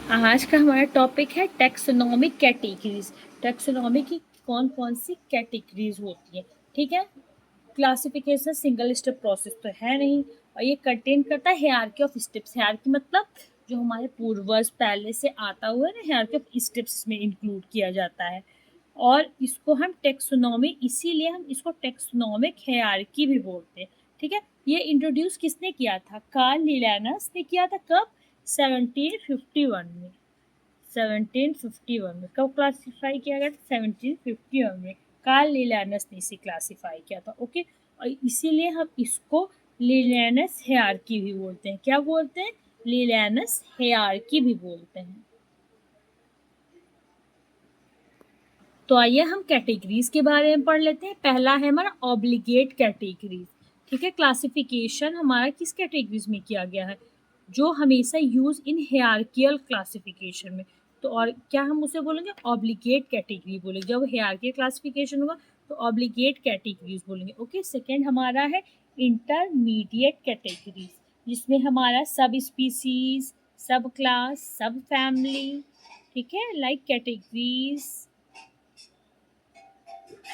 आज का हमारा टॉपिक है टैक्सोनॉमिक कैटेगरीज। टैक्सोनॉमी की कौन कौन सी कैटेगरीज होती हैं, ठीक है। क्लासिफिकेशन सिंगल स्टेप प्रोसेस तो है नहीं, और ये कंटेन करता है हायरार्की ऑफ स्टेप्स। हायरार्की मतलब जो हमारे पूर्वज पहले से आता हुआ है ना, हायरार्की ऑफ स्टेप्स में इंक्लूड किया जाता है। और इसको हम टैक्सोनॉमी, इसीलिए हम इसको टैक्सोनॉमिक हायरार्की भी बोलते हैं, ठीक है। ये इंट्रोड्यूस किसने किया था? कार्ल लिनस ने किया था। कब? 1751 में। 1751 में कब क्लासिफाई किया गया था? 1751 में कार्ल लिनस ने इसे क्लासिफाई किया था, ओके। और इसीलिए हम इसको लिनस हायरार्की भी बोलते हैं। क्या बोलते हैं? लिनस हायरार्की भी बोलते हैं। तो आइए हम कैटेगरीज के बारे में पढ़ लेते हैं। पहला है हमारा ऑब्लिगेट कैटेगरीज, ठीक है। क्लासिफिकेशन हमारा किस कैटेगरीज में किया गया है? जो हमेशा यूज इन हायरार्कियल क्लासिफिकेशन में। तो और क्या हम उसे बोलेंगे? ऑब्लिगेट कैटेगरी बोलेंगे। जब हायरार्कियल क्लासिफिकेशन होगा तो ऑब्लिगेट कैटेगरीज बोलेंगे, ओके। सेकेंड हमारा है इंटरमीडिएट कैटेगरीज, जिसमें हमारा सब स्पीसीज, सब क्लास, सब फैमिली, ठीक है, लाइक कैटेगरीज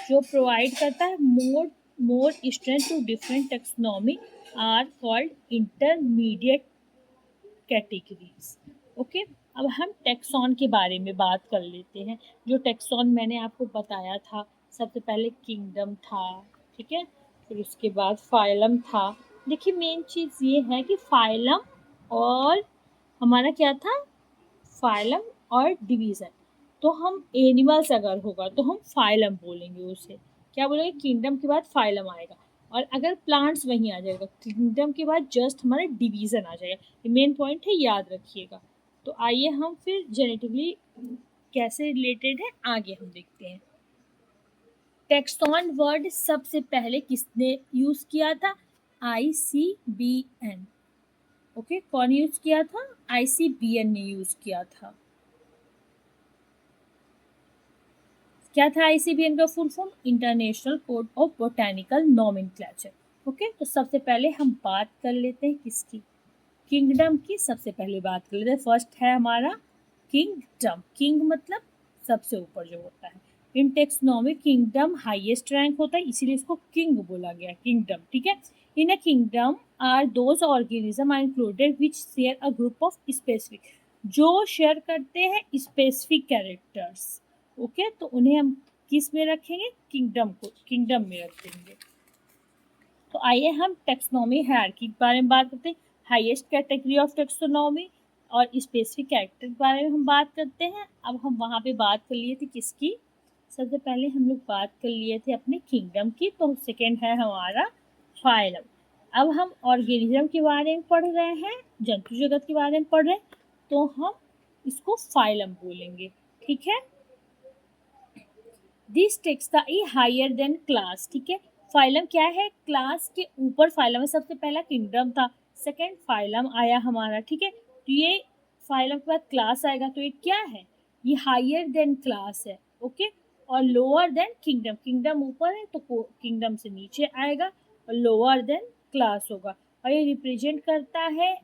जो प्रोवाइड करता है more strength to different taxonomy are called intermediate categories, okay. अब हम टेक्सॉन के बारे में बात कर लेते हैं। जो टेक्सॉन मैंने आपको बताया था, सबसे पहले किंगडम था, ठीक है। फिर उसके बाद फाइलम था। देखिए मेन चीज़ ये है कि फाइलम और हमारा क्या था? फाइलम और डिवीज़न। तो हम एनिमल्स अगर होगा तो हम फाइलम बोलेंगे उसे। क्या बोलेंगे? किंगडम के बाद फाइलम आएगा। और अगर प्लांट्स वहीं आ जाएगा, किंगडम के बाद जस्ट हमारा डिवीज़न आ जाएगा। ये मेन पॉइंट है, याद रखिएगा। तो आइए हम फिर जेनेटिकली कैसे रिलेटेड है आगे हम देखते हैं। टेक्सॉन वर्ड सबसे पहले किसने यूज़ किया था? ICBN, okay. कौन यूज़ किया था? ICBN ने यूज़ किया था। क्या था ICBN का full form? International code of botanical nomenclature, okay. तो सबसे पहले हम बात कर लेते हैं किसकी? किंगडम की सबसे पहले बात कर लेते हैं। फर्स्ट है हमारा किंगडम। किंग मतलब सबसे ऊपर जो होता है। इन टेक्सोनॉमी किंगडम हाईएस्ट रैंक होता है, इसीलिए इसको किंग बोला गया, किंगडम, ठीक है। In a kingdom are those organism are included which share a group of specific, जो शेयर करते हैं स्पेसिफिक कैरेक्टर्स, ओके। तो उन्हें हम किस में रखेंगे? किंगडम को किंगडम में रखेंगे। तो आइए हम टेक्सोनॉमी हायरार्की के बारे में बात करते हैं। हाईएस्ट कैटेगरी ऑफ टेक्सोनॉमी और स्पेसिफिक कैरेक्टर के बारे में हम बात करते हैं। अब हम वहाँ पे बात कर लिए थे किसकी? सबसे पहले हम लोग बात कर लिए थे अपने किंगडम की। तो सेकेंड है हमारा फाइलम। अब हम ऑर्गेनिज्म के बारे में पढ़ रहे हैं, जंतु जगत के बारे में पढ़ रहे हैं, तो हम इसको फाइलम बोलेंगे, ठीक है। दिस टेक्स्ट था ए हायर देन क्लास, ठीक है। फाइलम क्या है? क्लास के ऊपर फाइलम है। सबसे पहला किंगडम था, सेकेंड फाइलम आया हमारा, ठीक है। तो ये फाइलम के बाद क्लास आएगा, तो ये क्या है? ये हायर देन क्लास है, ओके। और लोअर देन किंगडम, किंगडम ऊपर है तो किंगडम से नीचे आएगा, और लोअर देन क्लास होगा। और ये रिप्रेजेंट करता है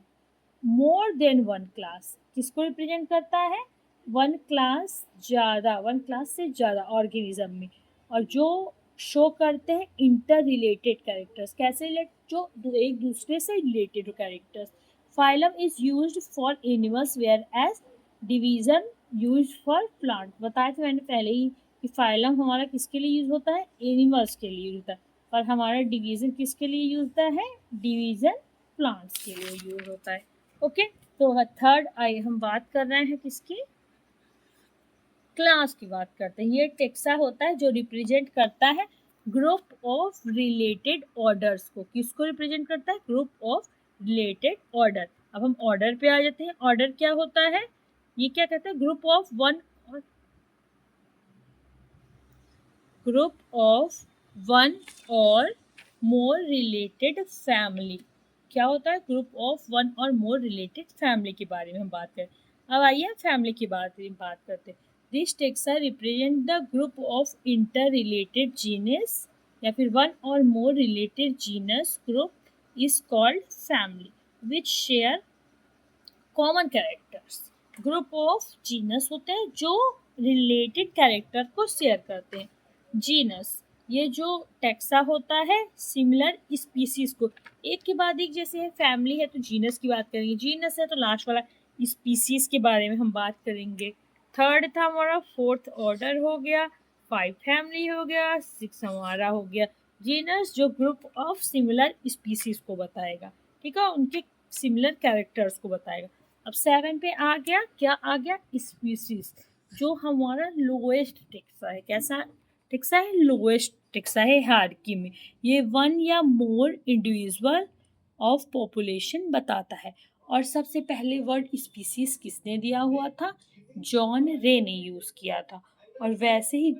मोर देन वन क्लास। किसको रिप्रेजेंट करता है? वन क्लास ज़्यादा, वन क्लास से ज़्यादा ऑर्गेनिज्म में। और जो शो करते हैं इंटर रिलेटेड कैरेक्टर्स। कैसे रिलेट? जो एक दूसरे से related characters. Phylum is used for animals whereas division use for plant. बताया था मैंने पहले ही कि फाइलम हमारा किसके लिए यूज होता है? एनिमल्स के लिए यूज होता है। और हमारा डिवीजन किसके लिए यूज होता है? डिवीजन प्लांट्स के लिए यूज होता है, ओके। तो थर्ड आई हम बात कर रहे हैं किसकी? क्लास की बात करते हैं। ये टेक्सा होता है जो रिप्रेजेंट करता है ग्रुप ऑफ रिलेटेड ऑर्डर्स को। किसको रिप्रेजेंट करता है? Group of related order. अब हम ऑर्डर पे आ जाते हैं। ऑर्डर क्या होता है? ये क्या कहते हैं? ग्रुप ऑफ वन और मोर रिलेटेड फैमिली। क्या होता है? ग्रुप ऑफ वन और मोर रिलेटेड फैमिली के बारे में हम बात करें। अब आइए फैमिली की बात करते हैं। This taxa represent the group of inter related genus, या फिर वन और more related genus group is called family which share common characters. Group of genus होते हैं जो रिलेटेड कैरेक्टर को शेयर करते हैं। जीनस, ये जो टेक्सा होता है सिमिलर स्पीसीज को, एक के बाद एक, जैसे है फैमिली है तो जीनस की बात करेंगे, जीनस है तो लास्ट वाला स्पीसीज के बारे में हम बात करेंगे। थर्ड था हमारा फोर्थ ऑर्डर हो गया, 5 फैमिली हो गया, 6 हमारा हो गया जीनस जो ग्रुप ऑफ सिमिलर स्पीसीज को बताएगा, ठीक है, उनके सिमिलर कैरेक्टर्स को बताएगा। अब 7 पे आ गया, क्या आ गया, स्पीसीज, जो हमारा लोएस्ट टेक्सा है। कैसा टेक्सा है, लोएस्ट टेक्सा है हायरार्की में। ये 1 या मोर इंडिविजुअल ऑफ पॉपुलेशन बताता है। और सबसे पहले वर्ड स्पीसीज किसने दिया हुआ था, जॉन रे ने यूज किया था। और वैसे ही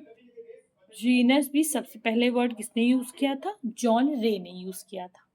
जीनस भी सबसे पहले वर्ड किसने यूज किया था, जॉन रे ने यूज किया था।